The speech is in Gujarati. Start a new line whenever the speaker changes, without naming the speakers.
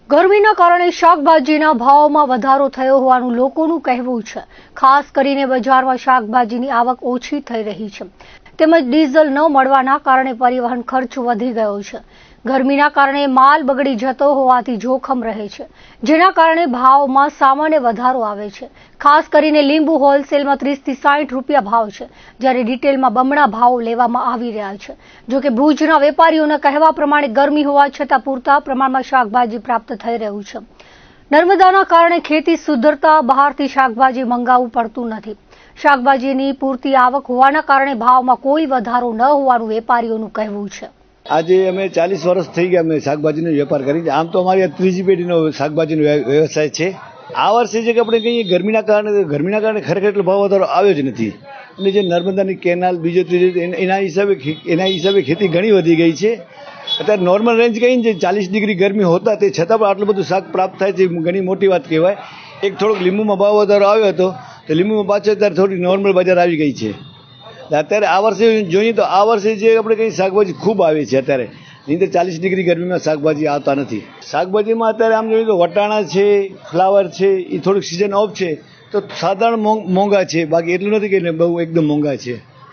ગરમીના કારણે શાકભાજીના ભાવમાં વધારો થયો હોવાનું લોકોનું કહેવું છે। ખાસ કરીને બજારમાં શાકભાજીની આવક ઓછી થઈ રહી છે, તેમજ ડીઝલ ન મળવાના કારણે પરિવહન ખર્ચ વધી ગયો છે। ગરમીના કારણે માલ બગડી જતો હોવાથી જોખમ રહે છે, જેના કારણે ભાવમાં સામાન્ય વધારો આવે છે। ખાસ કરીને લીંબુ હોલસેલમાં 30 થી 60 રૂપિયા ભાવ છે, જ્યારે રિટેલમાં બમણા ભાવ લેવામાં આવી રહ્યા છે। જોકે ભુજના વેપારીઓના કહેવા પ્રમાણે ગરમી હોવા છતાં પૂરતા પ્રમાણમાં શાકભાજી પ્રાપ્ત થઈ રહ્યું છે। નર્મદાના કારણે ખેતી સુધરતા બહારથી શાકભાજી મંગાવવું પડતું નથી। શાકભાજીની પૂરતી આવક હોવાના કારણે ભાવમાં કોઈ વધારો ન હોવાનું વેપારીઓનું કહેવું છે।
આજે અમે 40 વર્ષ થઈ ગયા અમે શાકભાજીનો વેપાર કરી। આમ તો અમારી ત્રીજી પેઢીનો શાકભાજીનો વ્યવસાય છે। આ વર્ષે જે આપણે કહીએ ગરમીના કારણે ખરેખર એટલો ભાવ વધારો આવ્યો જ નથી, અને જે નર્મદાની કેનાલ બીજો ત્રીજો એના હિસાબે ખેતી ઘણી વધી ગઈ છે। અત્યારે નોર્મલ રેન્જ કહીને જે 40 ડિગ્રી ગરમી હોતા તે છતાં પણ આટલું બધું શાક પ્રાપ્ત થાય છે, ઘણી મોટી વાત કહેવાય। એક થોડોક લીંબુમાં ભાવ વધારો આવ્યો હતો, તો લીંબુમાં પાછો અત્યારે થોડી નોર્મલ બજાર આવી ગઈ છે। અત્યારે આ વર્ષે જોઈએ તો આ વર્ષે જે આપણે કઈ શાકભાજી ખૂબ આવે છે અત્યારે, નહીં તો 40 ડિગ્રી ગરમીમાં શાકભાજી આવતા નથી। શાકભાજીમાં અત્યારે આમ જોઈએ તો વટાણા છે, ફ્લાવર છે, એ થોડુંક સિઝન ઓફ છે તો સાધારણ મોંઘા છે, બાકી એટલું નથી કે બહુ એકદમ મોંઘા છે।